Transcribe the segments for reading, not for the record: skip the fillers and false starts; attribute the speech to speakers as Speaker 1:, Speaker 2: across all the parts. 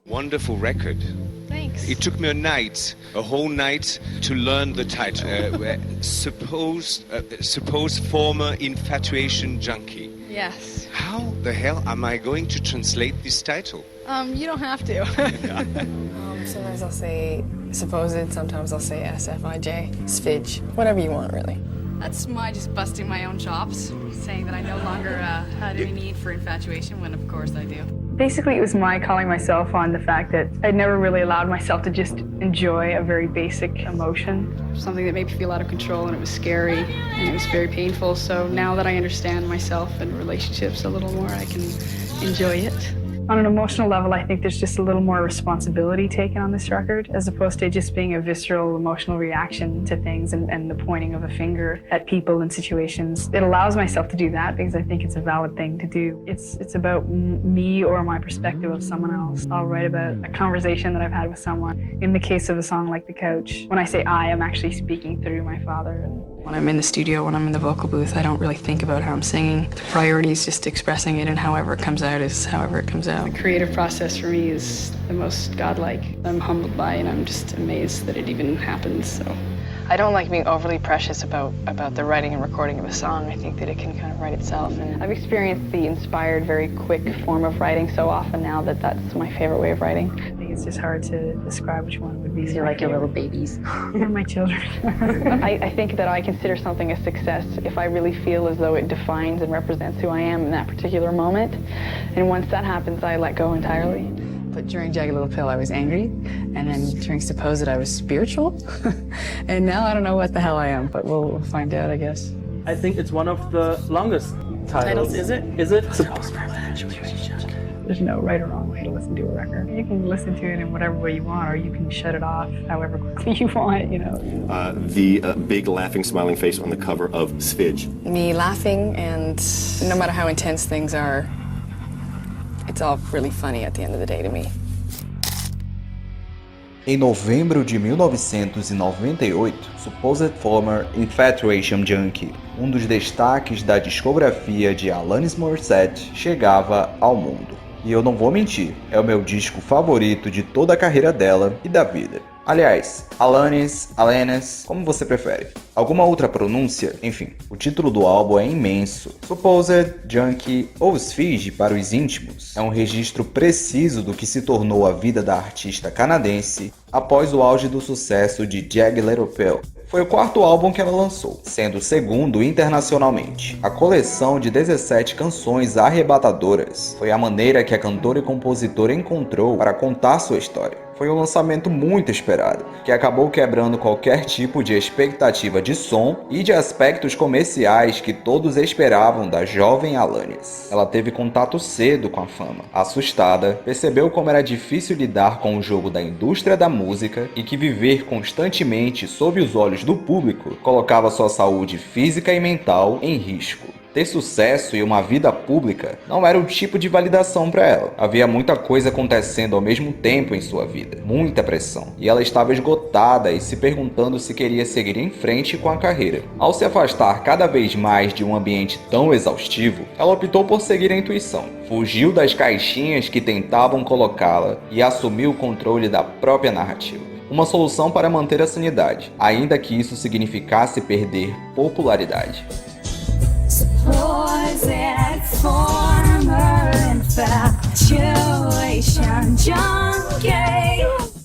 Speaker 1: Wonderful record.
Speaker 2: Thanks.
Speaker 1: It took me a whole night to learn the title. Suppose former infatuation junkie.
Speaker 2: Yes.
Speaker 1: How the hell am I going to translate this title?
Speaker 2: You don't have to.
Speaker 3: Sometimes I'll say supposed, sometimes I'll say SFIJ, SFIJ, whatever you want, really.
Speaker 4: That's my just busting my own chops, saying that I no longer had any need for infatuation when of course I do.
Speaker 5: Basically, it was my calling myself on the fact that I'd never really allowed myself to just enjoy a very basic emotion.
Speaker 4: Something that made me feel out of control, and it was scary and it was very painful. So now that I understand myself and relationships a little more, I can enjoy it.
Speaker 5: On an emotional level, I think there's just a little more responsibility taken on this record, as opposed to just being a visceral emotional reaction to things and the pointing of a finger at people and situations. It allows myself to do that because I think it's a valid thing to do. It's about me or my perspective of someone else. I'll write about a conversation that I've had with someone. In the case of a song like The Couch, when I say I'm actually speaking through my father.
Speaker 3: When I'm in the studio, when I'm in the vocal booth, I don't really think about how I'm singing. The priority is just expressing it, and however it comes out is however it comes out.
Speaker 4: The creative process for me is the most godlike. I'm humbled by it, and I'm just amazed that it even happens. So
Speaker 3: I don't like being overly precious about the writing and recording of a song. I think that it can kind of write itself. And
Speaker 5: I've experienced the inspired, very quick form of writing so often now that that's my favorite way of writing. I think it's just hard to describe which one would be.
Speaker 6: You're like your little babies.
Speaker 5: They're my children. I think that I consider something a success if I really feel as though it defines and represents who I am in that particular moment. And once that happens, I let go entirely.
Speaker 3: But during Jagged Little Pill, I was angry, and then during Supposed, I was spiritual. And now I don't know what the hell I am, but we'll find out, I guess.
Speaker 7: I think it's one of the longest titles.
Speaker 3: Is it?
Speaker 7: Is it?
Speaker 5: There's no right or wrong way to listen to a record. You can listen to it in whatever way you want, or you can shut it off however quickly you want, you know.
Speaker 8: The big laughing, smiling face on the cover of SFIJ.
Speaker 3: Me laughing, and no matter how intense things are, it's all really funny at the end of the day to me.
Speaker 9: Em novembro de 1998, Supposed Former Infatuation Junkie, um dos destaques da discografia de Alanis Morissette, chegava ao mundo. E eu não vou mentir, é o meu disco favorito de toda a carreira dela e da vida. Aliás, Alanis, como você prefere. Alguma outra pronúncia? Enfim, o título do álbum é imenso. Supposed, Junkie ou SFIJ para os íntimos é um registro preciso do que se tornou a vida da artista canadense após o auge do sucesso de Jagged Little Pill. Foi o quarto álbum que ela lançou, sendo o segundo internacionalmente. A coleção de 17 canções arrebatadoras foi a maneira que a cantora e compositora encontrou para contar sua história. Foi um lançamento muito esperado, que acabou quebrando qualquer tipo de expectativa de som e de aspectos comerciais que todos esperavam da jovem Alanis. Ela teve contato cedo com a fama. Assustada, percebeu como era difícil lidar com o jogo da indústria da música e que viver constantemente sob os olhos do público colocava sua saúde física e mental em risco. Ter sucesso e uma vida pública não era o tipo de validação para ela. Havia muita coisa acontecendo ao mesmo tempo em sua vida, muita pressão, e ela estava esgotada e se perguntando se queria seguir em frente com a carreira. Ao se afastar cada vez mais de um ambiente tão exaustivo, ela optou por seguir a intuição, fugiu das caixinhas que tentavam colocá-la e assumiu o controle da própria narrativa. Uma solução para manter a sanidade, ainda que isso significasse perder popularidade.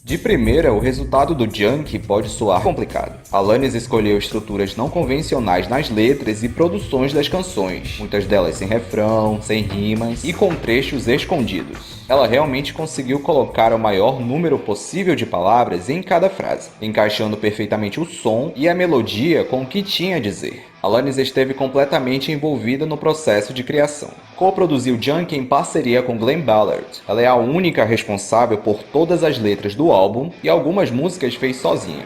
Speaker 9: De primeira, o resultado do Junkie pode soar complicado. Alanis escolheu estruturas não convencionais nas letras e produções das canções, muitas delas sem refrão, sem rimas e com trechos escondidos. Ela realmente conseguiu colocar o maior número possível de palavras em cada frase, encaixando perfeitamente o som e a melodia com o que tinha a dizer. Alanis esteve completamente envolvida no processo de criação. Co-produziu Junkie em parceria com Glenn Ballard. Ela é a única responsável por todas as letras do álbum e algumas músicas fez sozinha.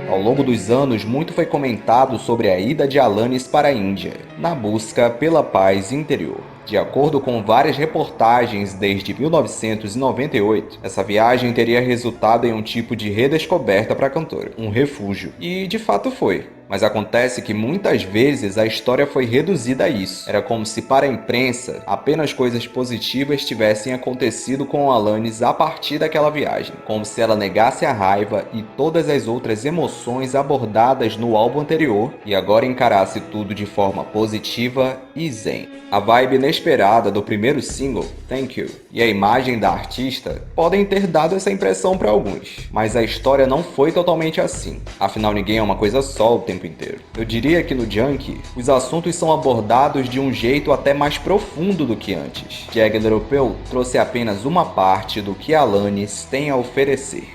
Speaker 9: Ao longo dos anos, muito foi comentado sobre a ida de Alanis para a Índia, na busca pela paz interior. De acordo com várias reportagens desde 1998, essa viagem teria resultado em um tipo de redescoberta para a cantora, um refúgio. E de fato foi. Mas acontece que muitas vezes a história foi reduzida a isso. Era como se para a imprensa apenas coisas positivas tivessem acontecido com Alanis a partir daquela viagem, como se ela negasse a raiva e todas as outras emoções abordadas no álbum anterior e agora encarasse tudo de forma positiva e zen. A vibe inesperada do primeiro single, Thank You, e a imagem da artista podem ter dado essa impressão para alguns, mas a história não foi totalmente assim. Afinal, ninguém é uma coisa só o tempo inteiro. Eu diria que no Junkie, os assuntos são abordados de um jeito até mais profundo do que antes. Jagged Little Pill trouxe apenas uma parte do que Alanis tem a oferecer.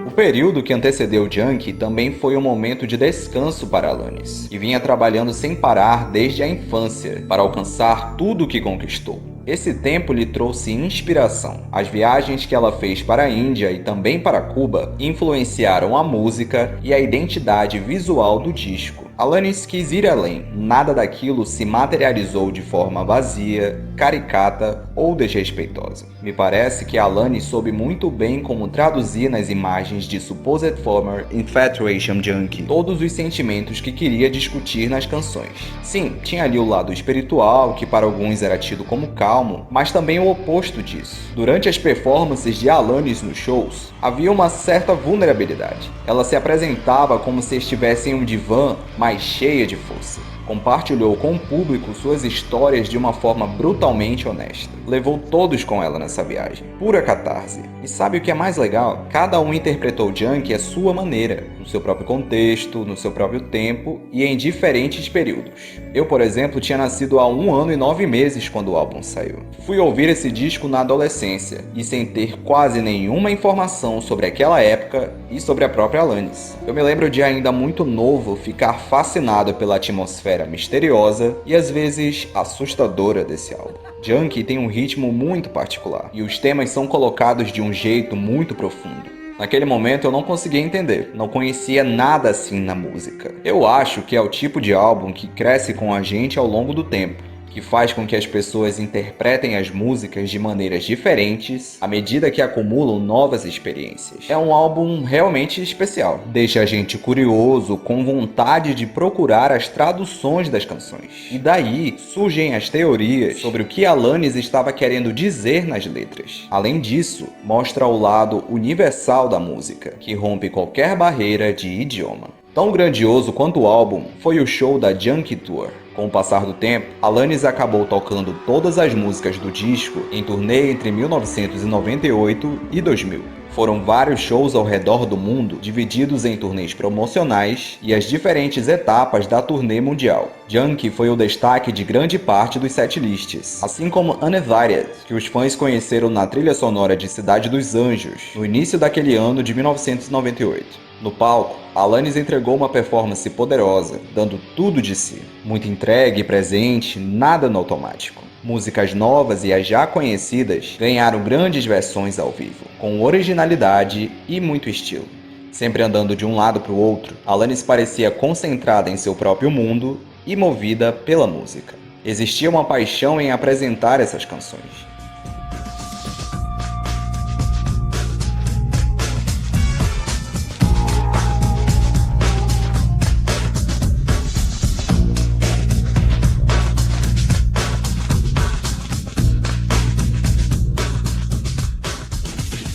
Speaker 9: O período que antecedeu o Junkie também foi um momento de descanso para Alanis, que vinha trabalhando sem parar desde a infância para alcançar tudo o que conquistou. Esse tempo lhe trouxe inspiração. As viagens que ela fez para a Índia e também para Cuba influenciaram a música e a identidade visual do disco. Alanis quis ir além, nada daquilo se materializou de forma vazia, caricata ou desrespeitosa. Me parece que Alanis soube muito bem como traduzir nas imagens de Supposed Former Infatuation Junkie todos os sentimentos que queria discutir nas canções. Sim, tinha ali o lado espiritual, que para alguns era tido como calmo, mas também o oposto disso. Durante as performances de Alanis nos shows, havia uma certa vulnerabilidade. Ela se apresentava como se estivesse em um divã, mas cheia de força. Compartilhou com o público suas histórias de uma forma brutalmente honesta. Levou todos com ela nessa viagem. Pura catarse. E sabe o que é mais legal? Cada um interpretou Junkie à sua maneira, no seu próprio contexto, no seu próprio tempo e em diferentes períodos. Eu, por exemplo, tinha nascido há 1 ano e 9 meses quando o álbum saiu. Fui ouvir esse disco na adolescência e sem ter quase nenhuma informação sobre aquela época e sobre a própria Alanis. Eu me lembro de ainda muito novo ficar fascinado pela atmosfera misteriosa e às vezes assustadora desse álbum. Junkie tem um ritmo muito particular e os temas são colocados de um jeito muito profundo. Naquele momento eu não conseguia entender, não conhecia nada assim na música. Eu acho que é o tipo de álbum que cresce com a gente ao longo do tempo, que faz com que as pessoas interpretem as músicas de maneiras diferentes à medida que acumulam novas experiências. É um álbum realmente especial. Deixa a gente curioso, com vontade de procurar as traduções das canções. E daí surgem as teorias sobre o que Alanis estava querendo dizer nas letras. Além disso, mostra o lado universal da música, que rompe qualquer barreira de idioma. Tão grandioso quanto o álbum foi o show da Junkie Tour. Com o passar do tempo, Alanis acabou tocando todas as músicas do disco em turnê entre 1998 e 2000. Foram vários shows ao redor do mundo, divididos em turnês promocionais e as diferentes etapas da turnê mundial. Junkie foi o destaque de grande parte dos setlists, assim como Uninvited, que os fãs conheceram na trilha sonora de Cidade dos Anjos, no início daquele ano de 1998. No palco, Alanis entregou uma performance poderosa, dando tudo de si. Muito entregue e presente, nada no automático. Músicas novas e as já conhecidas ganharam grandes versões ao vivo, com originalidade e muito estilo. Sempre andando de um lado para o outro, Alanis parecia concentrada em seu próprio mundo e movida pela música. Existia uma paixão em apresentar essas canções.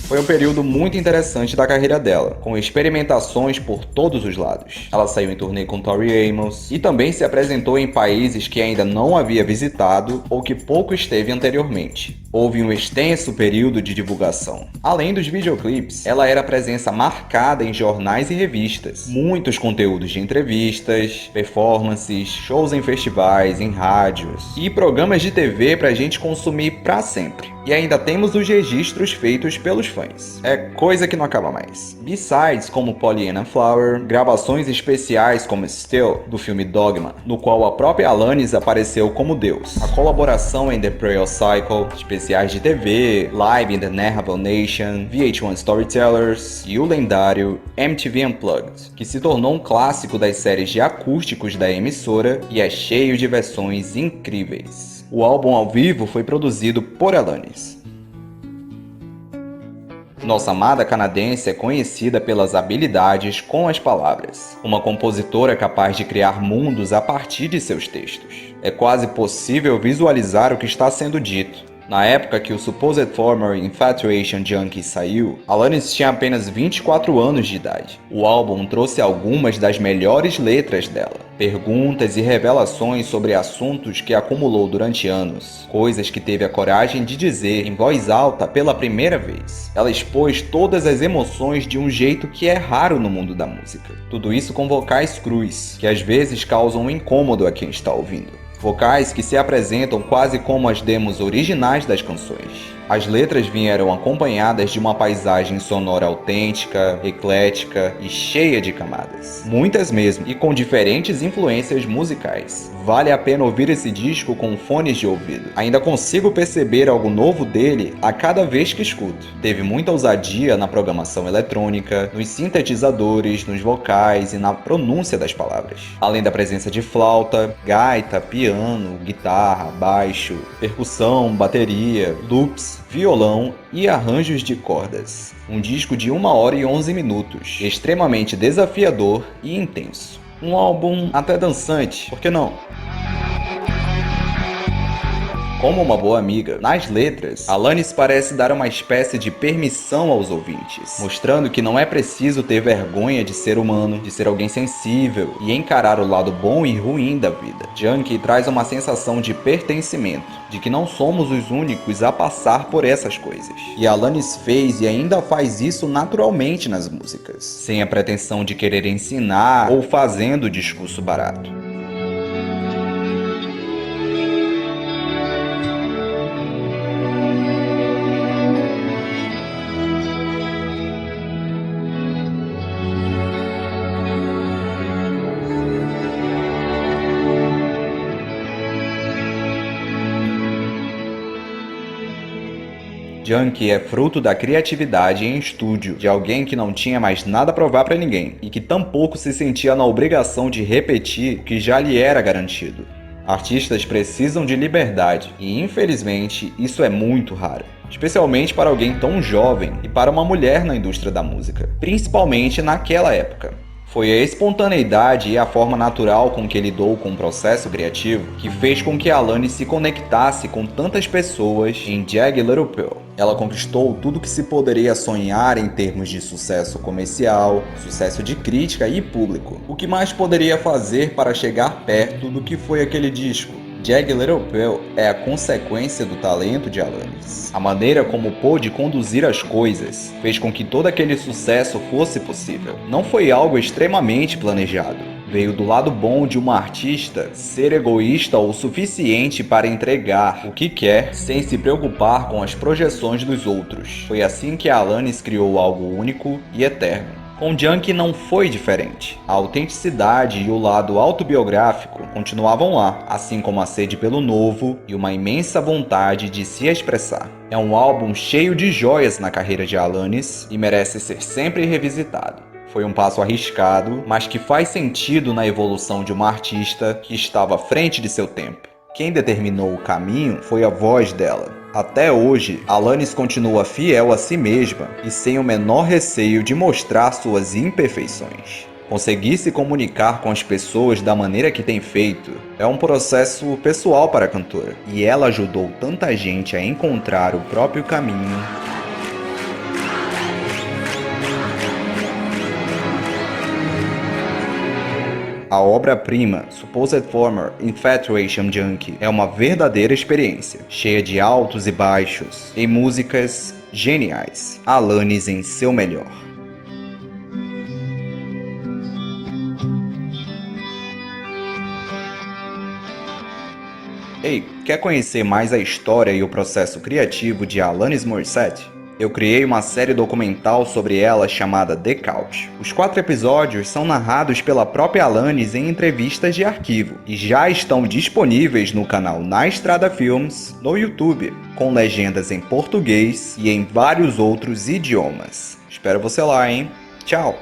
Speaker 9: Foi um período muito interessante da carreira dela, com experimentações por todos os lados. Ela saiu em turnê com Tori Amos e também se apresentou em países que ainda não havia visitado ou que pouco esteve anteriormente. Houve um extenso período de divulgação. Além dos videoclipes, ela era presença marcada em jornais e revistas. Muitos conteúdos de entrevistas, performances, shows em festivais, em rádios e programas de TV pra gente consumir pra sempre. E ainda temos os registros feitos pelos fãs. É coisa que não acaba mais. B-sides como Pollyanna Flower, gravações especiais como Still, do filme Dogma, no qual a própria Alanis apareceu como Deus. A colaboração em The Prayer Cycle, especiais de TV, Live in the Nerval Nation, VH1 Storytellers e o lendário MTV Unplugged, que se tornou um clássico das séries de acústicos da emissora e é cheio de versões incríveis. O álbum ao vivo foi produzido por Alanis. Nossa amada canadense é conhecida pelas habilidades com as palavras. Uma compositora capaz de criar mundos a partir de seus textos. É quase possível visualizar o que está sendo dito. Na época que o Supposed Former Infatuation Junkie saiu, Alanis tinha apenas 24 anos de idade. O álbum trouxe algumas das melhores letras dela. Perguntas e revelações sobre assuntos que acumulou durante anos. Coisas que teve a coragem de dizer em voz alta pela primeira vez. Ela expôs todas as emoções de um jeito que é raro no mundo da música. Tudo isso com vocais crus, que às vezes causam um incômodo a quem está ouvindo. Vocais que se apresentam quase como as demos originais das canções. As letras vieram acompanhadas de uma paisagem sonora autêntica, eclética e cheia de camadas. Muitas mesmo, e com diferentes influências musicais. Vale a pena ouvir esse disco com fones de ouvido. Ainda consigo perceber algo novo dele a cada vez que escuto. Teve muita ousadia na programação eletrônica, nos sintetizadores, nos vocais e na pronúncia das palavras. Além da presença de flauta, gaita, piano, guitarra, baixo, percussão, bateria, loops, violão e arranjos de cordas. Um disco de 1 hora e 11 minutos, extremamente desafiador e intenso. Um álbum até dançante, por que não? Como uma boa amiga, nas letras, Alanis parece dar uma espécie de permissão aos ouvintes, mostrando que não é preciso ter vergonha de ser humano, de ser alguém sensível e encarar o lado bom e ruim da vida. Junkie traz uma sensação de pertencimento, de que não somos os únicos a passar por essas coisas. E Alanis fez e ainda faz isso naturalmente nas músicas, sem a pretensão de querer ensinar ou fazendo discurso barato. Junkie é fruto da criatividade em estúdio de alguém que não tinha mais nada a provar pra ninguém e que tampouco se sentia na obrigação de repetir o que já lhe era garantido. Artistas precisam de liberdade e, infelizmente, isso é muito raro. Especialmente para alguém tão jovem e para uma mulher na indústria da música, principalmente naquela época. Foi a espontaneidade e a forma natural com que ele lidou com o processo criativo que fez com que Alanis se conectasse com tantas pessoas em Jagged Little Pill. Ela conquistou tudo que se poderia sonhar em termos de sucesso comercial, sucesso de crítica e público. O que mais poderia fazer para chegar perto do que foi aquele disco? Jagged Little Pill é a consequência do talento de Alanis. A maneira como pôde conduzir as coisas fez com que todo aquele sucesso fosse possível. Não foi algo extremamente planejado. Veio do lado bom de uma artista ser egoísta o suficiente para entregar o que quer sem se preocupar com as projeções dos outros. Foi assim que Alanis criou algo único e eterno. Com Junkie não foi diferente. A autenticidade e o lado autobiográfico continuavam lá, assim como a sede pelo novo e uma imensa vontade de se expressar. É um álbum cheio de joias na carreira de Alanis e merece ser sempre revisitado. Foi um passo arriscado, mas que faz sentido na evolução de uma artista que estava à frente de seu tempo. Quem determinou o caminho foi a voz dela. Até hoje, Alanis continua fiel a si mesma e sem o menor receio de mostrar suas imperfeições. Conseguir se comunicar com as pessoas da maneira que tem feito é um processo pessoal para a cantora, e ela ajudou tanta gente a encontrar o próprio caminho. A obra-prima, Supposed Former Infatuation Junkie, é uma verdadeira experiência, cheia de altos e baixos, em músicas geniais. Alanis em seu melhor. Ei, quer conhecer mais a história e o processo criativo de Alanis Morissette? Eu criei uma série documental sobre ela chamada The Couch. Os 4 episódios são narrados pela própria Alanis em entrevistas de arquivo e já estão disponíveis no canal Na Estrada Films no YouTube, com legendas em português e em vários outros idiomas. Espero você lá, hein? Tchau!